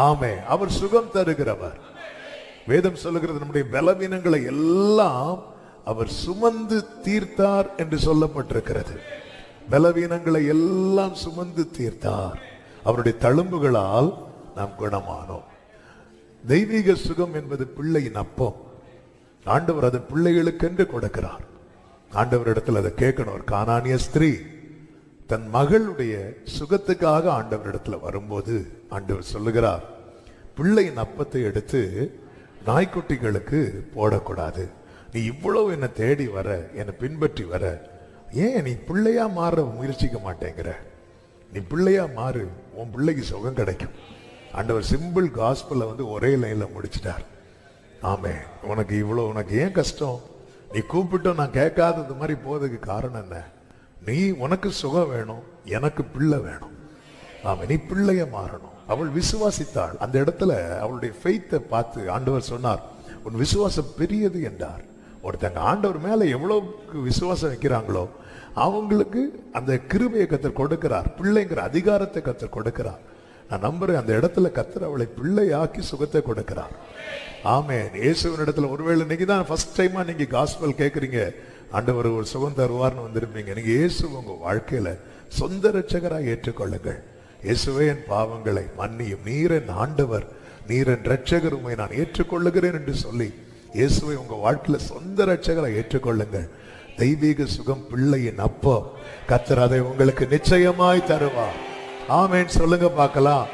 ஆமே. அவர் சுகம் தருகிறவர். வேதம் சொல்லுகிறது நம்முடைய பலவீனங்களை எல்லாம் அவர் சுமந்து தீர்த்தார் என்று சொல்லப்பட்டிருக்கிறது. பலவீனங்களை எல்லாம் சுமந்து தீர்த்தார். அவருடைய தழும்புகளால் நாம் குணமானோம். தெய்வீக சுகம் என்பது பிள்ளையின் அப்பம். ஆண்டவர் அதை பிள்ளைகளுக்கென்று கொடுக்கிறார். ஆண்டவர் இடத்துல அதை கேட்கணும். ஒரு கானானிய ஸ்திரீ தன் மகளுடைய சுகத்துக்காக ஆண்டவர் இடத்துல வரும்போது ஆண்டவர் சொல்லுகிறார், பிள்ளையின் அப்பத்தை எடுத்து நாய்க்குட்டிகளுக்கு போடக்கூடாது. நீ இவ்வளவு என்னை தேடி வர, என்னை பின்பற்றி வர, ஏன் நீ பிள்ளையா மாற முயற்சிக்க மாட்டேங்கிற? நீ பிள்ளையா மாறு, உன் பிள்ளைக்கு சுகம் கிடைக்கும். ஆண்டவர் சிம்பிள் காஸ்பலை ஒரே லைன்ல முடிச்சிட்டார். ஆமே. உனக்கு ஏன் கஷ்டம்? நீ கூப்பிட்டோம் நான் கேட்காதது மாதிரி போறதுக்கு காரணம் என்ன? நீ உனக்கு சுகம் வேணும், எனக்கு பிள்ளை வேணும். ஆமா, நீ பிள்ளைய மாறணும். அவள் விசுவாசித்தாள். அந்த இடத்துல அவளுடைய ஃபெய்த்தை பார்த்து ஆண்டவர் சொன்னார், உன் விசுவாசம் பெரியது என்றார். ஒருத்தங்க ஆண்டவர் மேல எவ்வளவுக்கு விசுவாசம் வைக்கிறாங்களோ அவங்களுக்கு அந்த கிருபையை கர்த்தர் கொடுக்கிறார். பிள்ளைங்கிற அதிகாரத்தை கர்த்தர் கொடுக்கிறார். நான் நம்புறேன் அந்த இடத்துல கர்த்தர் அவளை பிள்ளையாக்கி சுகத்தை கொடுக்கிறார். ஆமென். இயேசுவின் இடத்துல ஒருவேளை இன்னைக்கு தான் ஃபர்ஸ்ட் டைமா நீங்க காஸ்பல் கேட்குறீங்க, ஆண்டவர் ஒரு சுகம் தருவார்னு வந்திருப்பீங்க. நீங்க இயேசு உங்க வாழ்க்கையில சொந்த ரட்சகராக ஏற்றுக்கொள்ளுங்கள். இயேசுவே என் பாவங்களை மன்னியும், நீர் என் ஆண்டவர், நீர் என் ரட்சகர், உம்மை நான் ஏற்றுக்கொள்ளுகிறேன் என்று சொல்லி இயேசுவை உங்க வாழ்க்கையில சொந்த ரட்சகராக ஏற்றுக்கொள்ளுங்கள். தெய்வீக சுகம் பிள்ளையின் அப்போ கர்த்தர் அதை உங்களுக்கு நிச்சயமாய் தருவார். ஆமென். சொல்லுங்க பார்க்கலாம்.